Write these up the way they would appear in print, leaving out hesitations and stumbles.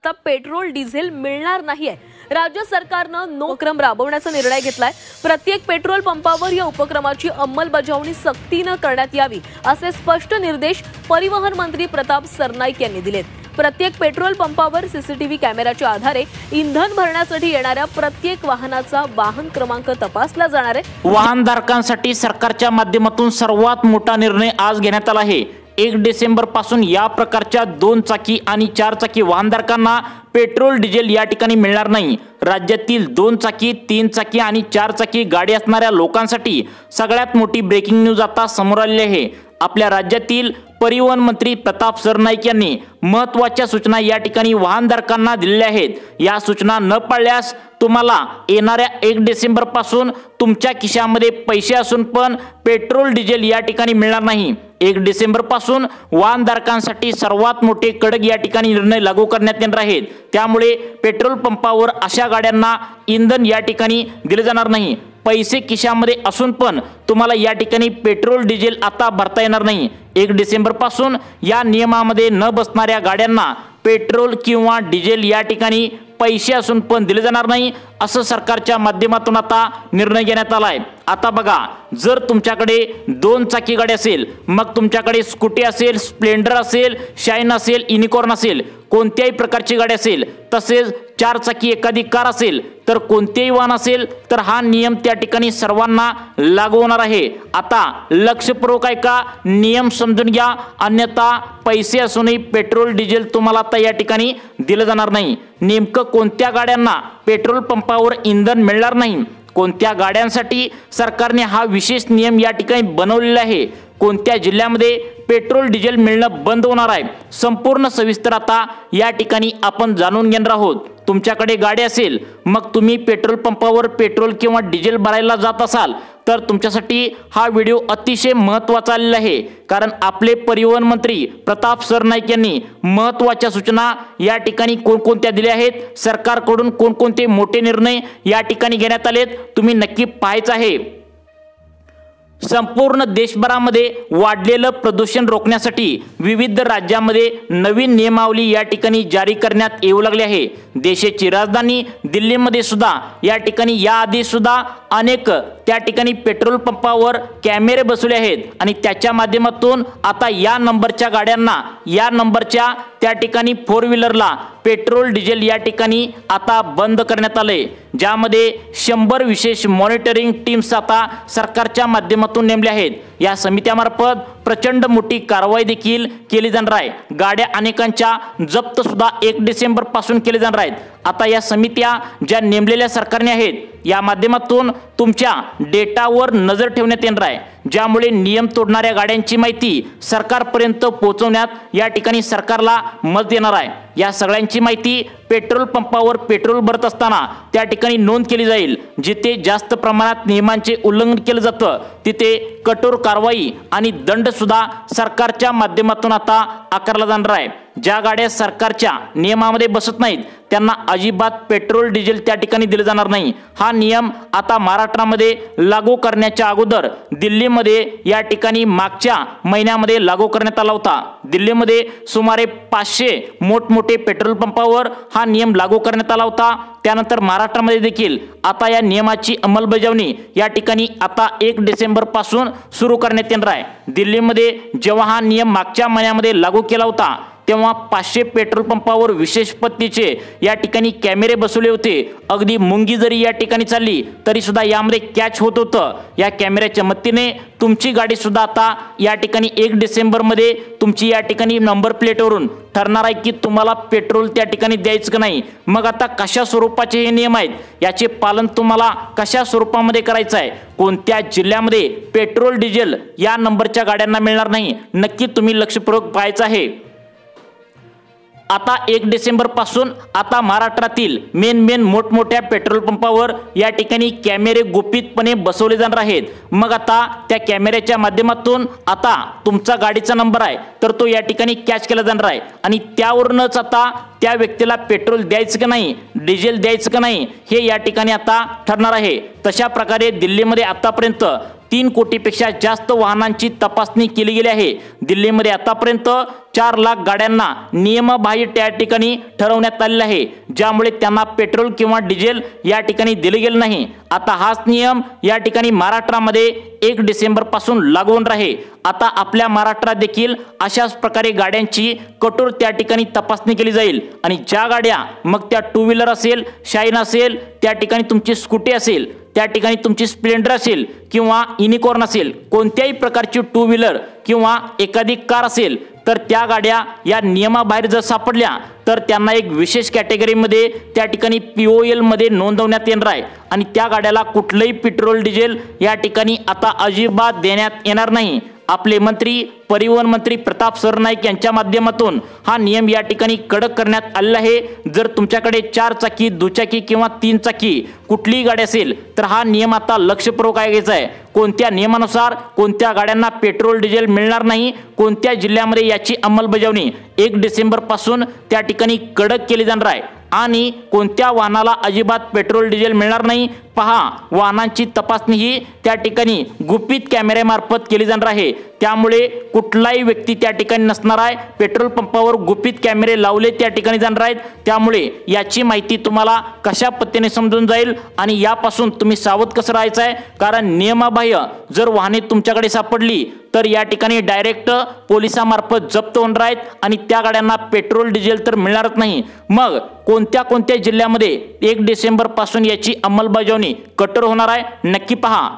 आता petrol diesel मिळणार नाहीये। राज्य सरकारनं नो उपक्रम राबवण्याचा निर्णय घेतलाय। प्रत्येक पेट्रोल पंपावर या उपक्रमाची अंमलबजावणी सक्तीने करण्यात यावी असे स्पष्ट निर्देश परिवहन मंत्री प्रताप सरनाईक यांनी दिलेत। प्रत्येक पेट्रोल पंपावर सीसीटीव्ही कॅमेऱ्याच्या आधारे इंधन भरण्यासाठी येणाऱ्या प्रत्येक वाहनाचा वाहन क्रमांक तपासला जाणार आहे। वाहनधारकांसाठी सरकारच्या माध्यमातून सर्वात मोठा निर्णय आज घेण्यात आला आहे। 1 डिसेंबर पासून या प्रकारच्या 2 चाकी आणि 4 चाकी वाहनधारकांना पेट्रोल डिझेल या ठिकाणी मिळणार नाही। राज्यातील 2 चाकी, 3 चाकी आणि 4 चाकी गाडी असणाऱ्या लोकांसाठी सगळ्यात मोठी ब्रेकिंग न्यूज आता समोर आली आहे। आपल्या राज्यातील परिवहन मंत्री प्रताप सरनाईक यांनी महत्त्वाच्या सूचना या ठिकाणी वाहनधारकांना दिलेल्या आहेत। या सूचना न पाळल्यास तुम्हाला येणाऱ्या 1 डिसेंबर पासून तुमच्या खिशामध्ये पैसे असून पण पेट्रोल डिझेल या ठिकाणी मिळणार नाही। 1 डिसेंबर पासून वाहनधारकांसाठी सर्वात मोठे कडक या ठिकाणी निर्णय लागू करण्यात येणार आहेत। त्यामुळे पेट्रोल पंपावर अशा गाड्यांना इंधन या ठिकाणी दिले जाणार नाही। पैसे खिशामध्ये असून पण तुम्हाला या ठिकाणी पेट्रोल डिझेल आता भरता येणार नाही। 1 डिसेंबर पासून या नियमामध्ये न बसणाऱ्या गाड्यांना पेट्रोल किंवा डिझेल या ठिकाणी पैसे असून पण दिले जाणार नाही असं सरकारच्या माध्यमातून आता निर्णय घेण्यात आला आहे। आता बघा, जर तुमच्याकडे 2 चाकी गाडी असेल, मग तुमच्याकडे स्कूटी असेल, स्प्लेंडर असेल, शाईन असेल, युनिकॉर्न असेल, कोणत्याही प्रकारची गाडी असेल, तसेच 4 चाकी एखादी कार असेल, तर कोणतेही वाहन असेल तर हा नियम त्या ठिकाणी सर्वांना लागू होणार आहे। आता लक्षपूर्वक ऐका, नियम समजून घ्या, अन्यथा पैसे असूनही पेट्रोल डिझेल तुम्हाला आता या ठिकाणी दिलं जाणार नाही। नेमकं कोणत्या गाड्यांना पेट्रोल पंपावर इंधन मिळणार नाही, कोणत्या गाड्यांसाठी सरकारने हा विशेष नियम या ठिकाणी बनवलेला आहे, कोणत्या जिल्ह्यामध्ये पेट्रोल डिझेल मिळणं बंद होणार आहे, संपूर्ण सविस्तर आता या ठिकाणी आपण जाणून घेणार आहोत। तुमच्याकडे गाडी असेल, मग तुम्ही पेट्रोल पंपावर पेट्रोल किंवा डिझेल भरायला जात असाल तर तुमच्यासाठी हा व्हिडिओ अतिशय महत्त्वाचा आलेला आहे। कारण आपले परिवहन मंत्री प्रताप सरनाईक यांनी महत्त्वाच्या सूचना या ठिकाणी कोणकोणत्या दिल्या आहेत, सरकारकडून कोणकोणते मोठे निर्णय या ठिकाणी घेण्यात आलेत, तुम्ही नक्की पाहायचं आहे। संपूर्ण देशभरामध्ये वाढलेलं प्रदूषण रोखण्यासाठी विविध राज्यांमध्ये नवीन नियमावली या ठिकाणी जारी करण्यात येऊ लागली आहे। देशाची राजधानी दिल्लीमध्ये सुद्धा या ठिकाणी याआधी सुद्धा अनेक त्या ठिकाणी पेट्रोल पंपावर कॅमेरे बसवले आहेत आणि त्याच्या माध्यमातून आता या नंबरच्या गाड्यांना, या नंबरच्या त्या ठिकाणी 4 व्हीलरला पेट्रोल डिझेल या ठिकाणी आता बंद करण्यात आले। ज्यामध्ये 100 विशेष मॉनिटरिंग टीम्स आता सरकारच्या माध्यमातून नेमल्या आहेत। या समित्यामार्फत प्रचंड मोठी कारवाई देखील केली जाणार आहे। गाड्या अनेकांच्या जप्त सुद्धा 1 डिसेंबर पासून केले जाणार आहेत। आता या समित्या ज्या नेमलेल्या सरकारने आहेत, या माध्यमातून तुमच्या डेटावर नजर ठेवण्यात येणार आहे, ज्यामुळे नियम तोडणाऱ्या गाड्यांची माहिती सरकारपर्यंत पोहोचवण्यात या ठिकाणी सरकारला मदत येणार आहे। या सगळ्यांची माहिती पेट्रोल पंपावर पेट्रोल भरत असताना त्या ठिकाणी नोंद केली जाईल। जिथे जास्त प्रमाणात नियमांचे उल्लंघन केलं जातं तिथे कठोर कारवाई आणि दंड सुद्धा सरकारच्या माध्यमातून आता आकारला जाणार आहे। ज्या गाड्या सरकारच्या नियमामध्ये बसत नाहीत त्यांना अजिबात पेट्रोल डिझेल त्या ठिकाणी दिले जाणार नाही। हा नियम आता महाराष्ट्रामध्ये लागू करण्याच्या अगोदर दिल्लीमध्ये या ठिकाणी मागच्या महिन्यामध्ये लागू करण्यात आला होता। दिल्लीमध्ये सुमारे 500 मोठमोठे पेट्रोल पंपावर हा नियम लागू करण्यात आला होता। त्यानंतर महाराष्ट्रामध्ये देखील आता या नियमाची अंमलबजावणी या ठिकाणी आता 1 डिसेंबर पासून सुरू करण्यात येणार आहे। दिल्लीमध्ये जेव्हा हा नियम मागच्या महिन्यामध्ये लागू केला होता तेव्हा 500 पेट्रोल पंपावर विशेष पद्धतीचे या ठिकाणी कॅमेरे बसवले होते। अगदी मुंगी जरी या ठिकाणी चालली तरी सुद्धा यामध्ये कॅच होत होतं। या कॅमेऱ्याच्या मदतीने तुमची गाडी सुद्धा आता या ठिकाणी 1 डिसेंबर मध्ये तुमची या ठिकाणी नंबर प्लेटवरून ठरणार आहे की तुम्हाला पेट्रोल त्या ठिकाणी द्यायचं की नाही। मग आता कशा स्वरूपाचे हे नियम आहेत, याचे पालन तुम्हाला कशा स्वरूपामध्ये करायचं आहे, कोणत्या जिल्ह्यामध्ये पेट्रोल डिझेल या नंबरच्या गाड्यांना मिळणार नाही, नक्की तुम्ही लक्षपूर्वक पाहायचं आहे। आता 1 डिसेंबर पासून आता महाराष्ट्रातील मेन मोठमोठ्या पेट्रोल पंपावर या ठिकाणी कॅमेरे गुपितपणे बसवले जाणार आहेत। मग आता त्या कॅमेऱ्याच्या माध्यमातून आता तुमचा गाडीचा नंबर आहे तर तो या ठिकाणी कॅच केला जाणार आहे आणि त्यावरूनच आता त्या व्यक्तीला पेट्रोल द्यायचं की नाही, डिझेल द्यायचं की नाही हे या ठिकाणी आता ठरणार आहे। तशा प्रकारे दिल्लीमध्ये आतापर्यंत 3 कोटीपेक्षा जास्त वाहनांची तपासणी केली गेली आहे। दिल्लीमध्ये आतापर्यंत 4 लाख गाड्यांना नियमबाह्य त्या ठिकाणी ठरवण्यात आलेले आहे, ज्यामुळे त्यांना पेट्रोल किंवा डिझेल या ठिकाणी दिले गेले नाही। आता हाच नियम या ठिकाणी महाराष्ट्रामध्ये 1 डिसेंबर पासून लागू होणार आहे। आता आपल्या महाराष्ट्रात देखील अशाच प्रकारे गाड्यांची कठोर त्या ठिकाणी तपासणी केली जाईल आणि ज्या गाड्या मग त्या 2 व्हीलर असेल, शाईन असेल, त्या ठिकाणी तुमची स्कूटी असेल, त्या ठिकाणी तुमची स्प्लेंडर असेल किंवा युनिकॉर्न असेल, कोणत्याही प्रकारची 2 व्हीलर किंवा एकाधिक कार असेल तर त्या गाड्या या नियमाबाहेर जर सापडल्या तर त्यांना एक विशेष कॅटेगरीमध्ये त्या ठिकाणी POL मध्ये नोंदवण्यात येणार आहे आणि त्या गाड्याला कुठलंही पेट्रोल डिझेल या ठिकाणी आता अजिबात देण्यात येणार नाही। आपले मंत्री परिवहन मंत्री प्रताप सरनाईक यांच्या माध्यमातून हा नियम या ठिकाणी कडक करण्यात आलेला आहे। जर तुमच्याकडे 4 चाकी, दुचाकी किंवा 3 चाकी कुठलीही गाडी असेल तर हा नियम आता लक्षपूर्वक ऐकायचा आहे। कोणत्या नियमानुसार कोणत्या गाड्यांना पेट्रोल डिझेल मिळणार नाही, कोणत्या जिल्ह्यामध्ये याची अंमलबजावणी 1 डिसेंबर पासून त्या ठिकाणी कडक केली जाणार आहे आणि कोणत्या वाहनाला अजिबात पेट्रोल डिझेल मिळणार नाही। पहा, वाहनांची तपासणी ही त्या ठिकाणी गुपित कॅमेऱ्यामार्फत केली जाणार आहे, त्यामुळे कुठलाही व्यक्ती त्या ठिकाणी नसणार आहे। पेट्रोल पंपावर गुपित कॅमेरे लावले त्या ठिकाणी जाणार आहेत, त्यामुळे याची माहिती तुम्हाला कशा पद्धतीने समजून जाईल आणि यापासून तुम्ही सावध कसं राहायचं आहे। कारण नियमाबाह्य जर वाहने तुमच्याकडे सापडली तर या ठिकाणी डायरेक्ट पोलिसांमार्फत जप्त होणार आहेत आणि त्या गाड्यांना पेट्रोल डिझेल तर मिळणारच नाही। मग कोणत्या कोणत्या जिल्ह्यामध्ये 1 डिसेंबर पासून याची अंमलबजावणी कठोर होणार आहे, नक्की पहा।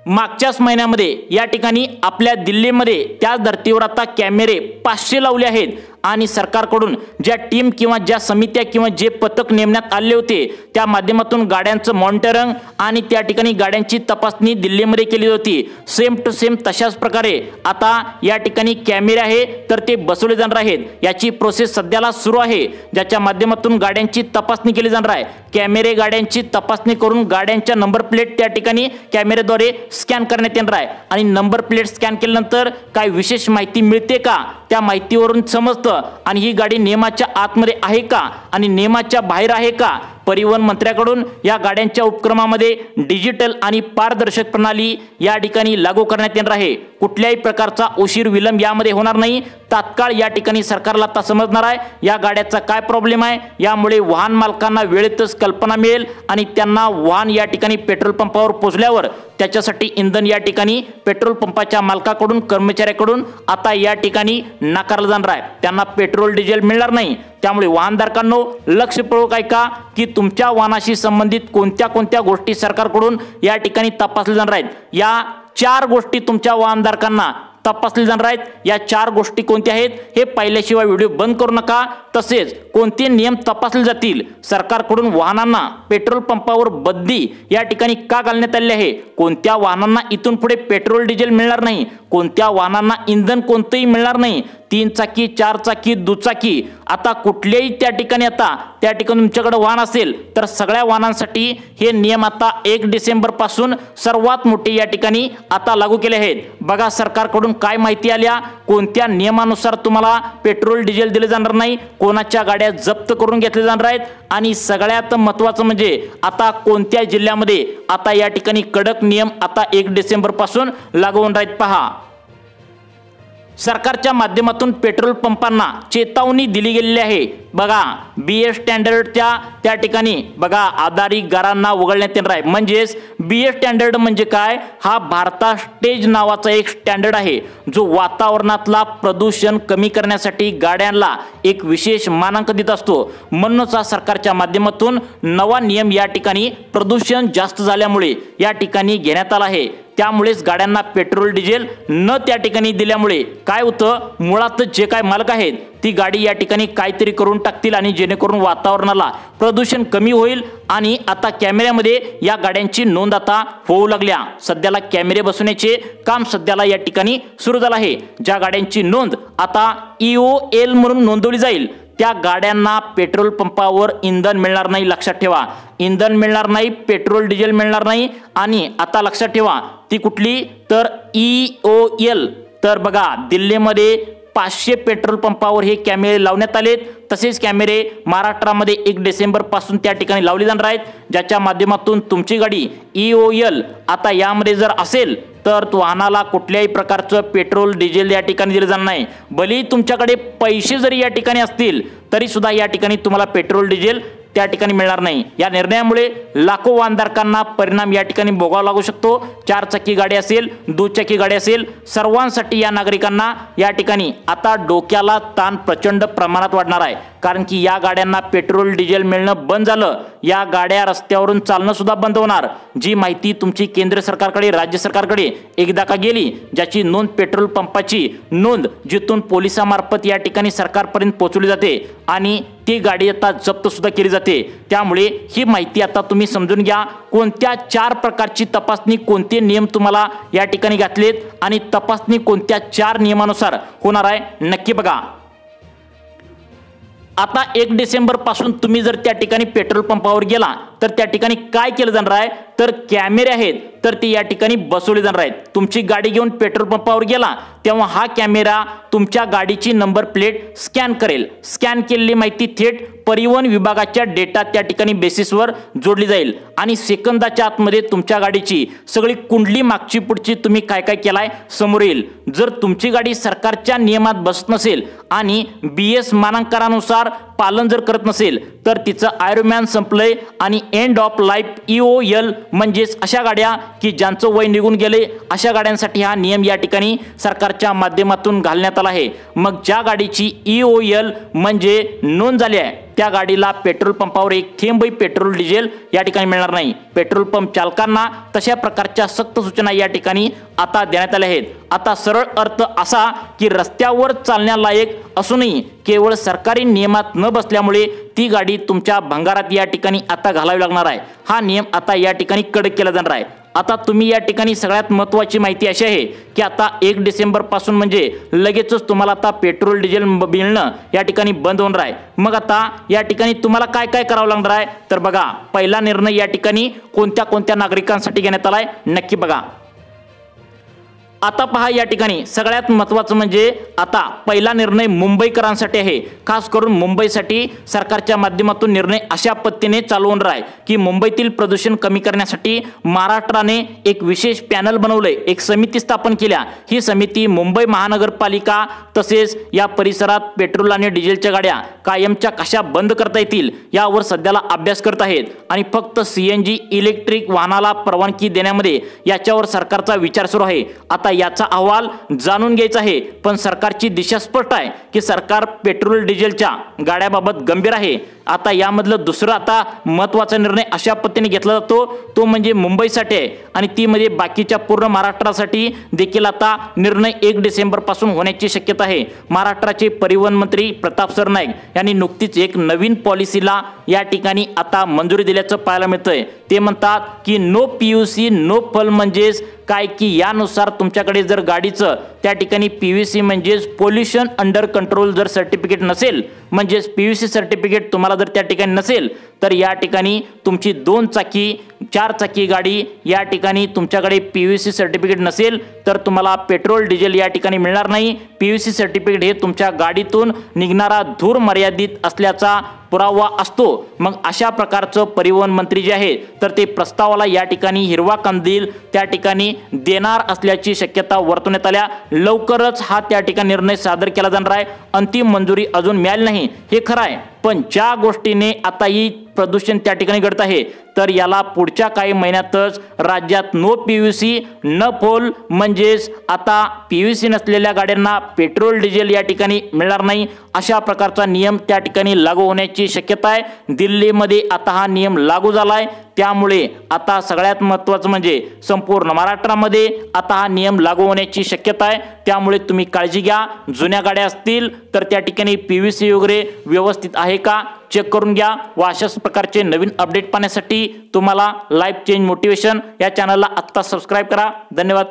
मागच्याच महिन्यामध्ये या ठिकाणी आपल्या दिल्लीमध्ये त्या धर्तीवर आता कॅमेरे 500 लावले आहेत आणि सरकारकडून ज्या टीम किंवा ज्या समित्या किंवा जे पथक नेमण्यात आले होते त्या माध्यमातून गाड्यांचं मॉनिटरिंग आणि त्या ठिकाणी गाड्यांची तपासणी दिल्लीमध्ये केली होती। सेम टू सेम तशाच प्रकारे आता या ठिकाणी कॅमेरे आहे तर ते बसवले जाणार आहेत। याची प्रोसेस सध्याला सुरू आहे, ज्याच्या माध्यमातून गाड्यांची तपासणी केली जाणार आहे। कॅमेरे गाड्यांची तपासणी करून गाड्यांच्या नंबर प्लेट त्या ठिकाणी कॅमेऱ्याद्वारे स्कॅन करण्यात येणार आहे आणि नंबर प्लेट स्कॅन केल्यानंतर काय विशेष माहिती मिळते का त्या माहितीवरून समजतं आणि ही गाडी नियमाच्या आतमध्ये आहे का आणि नियमाच्या बाहेर आहे का। परिवहन मंत्र्याकडून या गाड्यांच्या उपक्रमामध्ये डिजिटल आणि पारदर्शक प्रणाली या ठिकाणी लागू करण्यात येणार आहे। कुठल्याही प्रकारचा उशीर विलंब यामध्ये होणार नाही। तात्काळ या ठिकाणी सरकारला आता समजणार आहे या गाड्याचा काय प्रॉब्लेम आहे, यामुळे वाहन मालकांना वेळेतच कल्पना मिळेल आणि त्यांना वाहन या ठिकाणी पेट्रोल पंपावर पोहोचल्यावर त्याच्यासाठी इंधन या ठिकाणी पेट्रोल पंपाच्या मालकाकडून कर्मचाऱ्याकडून आता या ठिकाणी नाकारलं जाणार आहे। त्यांना पेट्रोल डिझेल मिळणार नाही। त्यामुळे वाहनधारकांनो लक्षपूर्वक ऐका की तुमच्या वाहनाशी संबंधित कोणत्या कोणत्या गोष्टी सरकारकडून या ठिकाणी तपासल्या जाणार आहेत। या 4 गोष्टी तुमच्या वाहनधारकांना तपासले जाणार आहेत। या 4 गोष्टी कोणत्या आहेत हे पाहिल्याशिवाय व्हिडिओ बंद करू नका। तसेच कोणते नियम तपासले जातील, सरकारकडून वाहनांना पेट्रोल पंपावर बंदी या ठिकाणी का घालण्यात आली आहे, कोणत्या वाहनांना इथून पुढे पेट्रोल डिझेल मिळणार नाही, कोणत्या वाहनांना इंधन कोणतेही मिळणार नाही, 3 चाकी 4 चाकी दुचाकी आता कुठलेही त्या ठिकाणी आता त्या ठिकाणी तुमच्याकडे वाहन असेल तर सगळ्या वाहनांसाठी हे नियम आता 1 डिसेंबर पासून सर्वात मोठे या ठिकाणी आता लागू केले आहेत। बघा सरकारकडून काय माहिती आल्या, कोणत्या नियमानुसार तुम्हाला पेट्रोल डिझेल दिले जाणार नाही, कोणाच्या गाड्या जप्त करून घेतले जाणार आहेत आणि सगळ्यात महत्त्वाचं म्हणजे आता कोणत्या जिल्ह्यामध्ये आता या ठिकाणी कडक नियम आता 1 डिसेंबर पासून लागू होणार आहेत। पहा, सरकारच्या माध्यमातून पेट्रोल पंपांना चेतावणी दिली गेलेली आहे। बघा BS स्टँडर्डच्या त्या ठिकाणी बघा आधारित गारांना वगळण्यात येणार आहे। म्हणजेच BS स्टँडर्ड म्हणजे काय, हा भारता स्टेज नावाचा एक स्टँडर्ड आहे जो वातावरणातला प्रदूषण कमी करण्यासाठी गाड्यांना एक विशेष मानांकन देत असतो। म्हणूनच सरकारच्या माध्यमातून नवा नियम या ठिकाणी प्रदूषण जास्त झाल्यामुळे या ठिकाणी घेण्यात आला आहे। त्यामुळेच गाड्यांना पेट्रोल डिझेल न त्या ठिकाणी दिल्यामुळे काय होतं, मुळात जे काय मालक आहेत ती गाडी या ठिकाणी काहीतरी करून टाकतील आणि जेणेकरून वातावरणाला प्रदूषण कमी होईल आणि आता कॅमेऱ्यामध्ये या गाड्यांची नोंद आता होऊ लागल्या। सध्याला कॅमेरे बसवण्याचे काम सध्याला या ठिकाणी सुरू झालं आहे। ज्या गाड्यांची नोंद आता EOL म्हणून नोंदवली जाईल त्या गाड्यांना पेट्रोल पंपावर इंधन मिळणार नाही। लक्षात ठेवा, इंधन मिळणार नाही, पेट्रोल डिझेल मिळणार नाही आणि आता लक्षात ठेवा ती कुठली तर EOL। तर बघा दिल्लीमध्ये 500 पेट्रोल पंपावर हे कॅमेरे लावण्यात आलेत। तसेच कॅमेरे महाराष्ट्रामध्ये 1 डिसेंबर पासून त्या ठिकाणी लावले जाणार आहेत, ज्याच्या माध्यमातून तुमची गाडी EOL आता यामध्ये जर असेल तर वाहनाला कुठल्याही प्रकारचं पेट्रोल डिझेल या ठिकाणी दिलं जाणार नाही। भलेही तुमच्याकडे पैसे जरी या ठिकाणी असतील तरी सुद्धा या ठिकाणी तुम्हाला पेट्रोल डिझेल त्या ठिकाणी मिळणार नाही। या निर्णयामुळे लाखो वाहनधारकांना परिणाम या ठिकाणी भोगावा लागू शकतो। 4 चाकी गाडी असेल, दुचाकी गाडी असेल, सर्वांसाठी या नागरिकांना या ठिकाणी आता डोक्याला ताण प्रचंड प्रमाणात वाढणार आहे, कारण की या गाड्यांना पेट्रोल डिझेल मिळणं बंद झालं, या गाड्या रस्त्यावरून चालणं सुद्धा बंद होणार। जी माहिती तुमची केंद्र सरकारकडे, राज्य सरकारकडे एकदा का गेली, ज्याची नोंद पेट्रोल पंपाची नोंद जिथून पोलिसांमार्फत या ठिकाणी सरकारपर्यंत पोहोचवली जाते आणि ती गाडी आता जप्त सुद्धा केली जाते। त्यामुळे ही माहिती आता तुम्ही समजून घ्या, कोणत्या 4 प्रकारची तपासणी, कोणते नियम तुम्हाला या ठिकाणी घातलेत आणि तपासणी कोणत्या 4 नियमानुसार होणार आहे नक्की बघा। आता 1 डिसेंबर पासून तुम्ही जर त्या ठिकाणी पेट्रोल पंपावर गेला तर त्या ठिकाणी काय केलं जाणार आहे, तर कॅमेरे आहेत तर ते या ठिकाणी बसवले जाणार आहेत। तुमची गाडी घेऊन पेट्रोल पंपावर गेला तेव्हा हा कॅमेरा तुमच्या गाडीची नंबर प्लेट स्कॅन करेल। स्कॅन केलेली माहिती थेट परिवहन विभागाच्या डेटा त्या ठिकाणी बेसिसवर जोडली जाईल आणि सेकंदाच्या आतमध्ये तुमच्या गाडीची सगळी कुंडली मागची पुढची तुम्ही काय काय केलाय समोर येईल। जर तुमची गाडी सरकारच्या नियमात बसत नसेल आणि BS मानांकनानुसार पालन जर करत नसेल तर तिचं आयरोमॅन संपलंय आणि एंड ऑफ लाईफ EOL म्हणजेच अशा गाड्या की ज्यांचं वय निघून गेले अशा गाड्यांसाठी हा नियम या ठिकाणी सरकारच्या माध्यमातून घालण्यात आला आहे। मग ज्या गाडीची EOL म्हणजे नोंद झाली आहे त्या गाडीला पेट्रोल पंपावर 1 थेंबही पेट्रोल डिझेल या ठिकाणी मिळणार नाही। पेट्रोल पंप चालकांना तशा प्रकारच्या सक्त सूचना या ठिकाणी आता देण्यात आल्या आहेत। आता सरळ अर्थ असा की रस्त्यावर चालण्यालायक असूनही केवळ सरकारी नियमात न बसल्यामुळे ती गाडी तुमच्या भंगारात या ठिकाणी आता घालावी लागणार आहे। हा नियम आता या ठिकाणी कडक केला जाणार आहे। आता तुम्ही या ठिकाणी सगळ्यात महत्त्वाची माहिती अशी आहे की आता 1 डिसेंबर पासून म्हणजे लगेचच तुम्हाला आता पेट्रोल डिझेल मिळणं या ठिकाणी बंद होणार आहे। मग आता या ठिकाणी तुम्हाला काय काय करावं लागणार आहे तर बघा, पहिला निर्णय या ठिकाणी कोणत्या कोणत्या नागरिकांसाठी घेण्यात आलाय नक्की बघा। आता पहा, या ठिकाणी सगळ्यात महत्त्वाचं म्हणजे आता पहिला निर्णय मुंबईकरांसाठी आहे। खास करून मुंबईसाठी सरकारच्या माध्यमातून निर्णय अशा पद्धतीने चालू होणार आहे की मुंबईतील प्रदूषण कमी करण्यासाठी महाराष्ट्राने एक विशेष पॅनल बनवलंय, एक समिती स्थापन केल्या। ही समिती मुंबई महानगरपालिका तसेच या परिसरात पेट्रोल आणि डिझेलच्या गाड्या कायमच्या कशा बंद करता येतील यावर सध्याला अभ्यास करत आहेत आणि फक्त CNG इलेक्ट्रिक वाहनाला परवानगी देण्यामध्ये याच्यावर सरकारचा विचार सुरू आहे। आता याचा अहवाल जाणून घ्यायचा आहे, पण सरकारची दिशा स्पष्ट आहे की सरकार पेट्रोल डिझेलच्या गाड्याबाबत गंभीर आहे। आता यामधलं दुसरं आता महत्त्वाचा निर्णय अशा पद्धतीने घेतला जातो तो म्हणजे मुंबईसाठी आहे आणि ती म्हणजे बाकीच्या पूर्ण महाराष्ट्रासाठी देखील आता निर्णय 1 डिसेंबर पासून होण्याची शक्यता आहे। महाराष्ट्राचे परिवहन मंत्री प्रताप सरनाईक यांनी नुकतीच एक नवीन पॉलिसीला या ठिकाणी आता मंजुरी दिल्याचं पाहायला मिळतंय। ते म्हणतात की नो PUC नो फल म्हणजेच काय की यानुसार तुमच्याकडे जर गाडीचं त्या ठिकाणी PVC म्हणजेच पोल्युशन अंडर कंट्रोल जर सर्टिफिकेट नसेल, म्हणजेच PVC सर्टिफिकेट तुम्हाला जर त्या ठिकाणी नसेल तर या ठिकाणी तुमची 2 चाकी 4 चाकी गाडी या ठिकाणी तुमच्याकडे PVC सर्टिफिकेट नसेल तर तुम्हाला पेट्रोल डिझेल या ठिकाणी मिळणार नाही। PVC सर्टिफिकेट हे तुमच्या गाडीतून निघणारा धूर मर्यादित असल्याचा पुरावा असतो। मग अशा प्रकारचं परिवहन मंत्री जे आहे तर ते प्रस्तावाला या ठिकाणी हिरवा कंदील त्या ठिकाणी देणार असल्याची शक्यता वर्तवण्यात आल्या। लवकरच हा त्या ठिकाणी निर्णय सादर केला जाणार आहे। अंतिम मंजुरी अजून मिळाली नाही हे खरं आहे, पण ज्या गोष्टीने आता ही प्रदूषण त्या ठिकाणी घडत आहे तर याला पुढच्या काही महिन्यातच राज्यात नो PVC न पोल म्हणजेच आता PVC नसलेल्या गाड्यांना पेट्रोल डिझेल या ठिकाणी मिळणार नाही अशा प्रकारचा नियम त्या ठिकाणी लागू होण्याची शक्यता आहे। दिल्लीमध्ये आता हा नियम लागू झालाय, त्यामुळे आता सगळ्यात महत्त्वाचं म्हणजे संपूर्ण महाराष्ट्रामध्ये आता हा नियम लागू होण्याची शक्यता आहे। त्यामुळे तुम्ही काळजी घ्या, जुन्या गाड्या असतील तर त्या ठिकाणी PVC वगैरे व्यवस्थित आहे का चेक करून घ्या व अशाच प्रकारचे नवीन अपडेट पाहण्यासाठी तुम्हाला लाईफ चेंज मोटिवेशन या चॅनलला आत्ता सबस्क्राईब करा। धन्यवाद।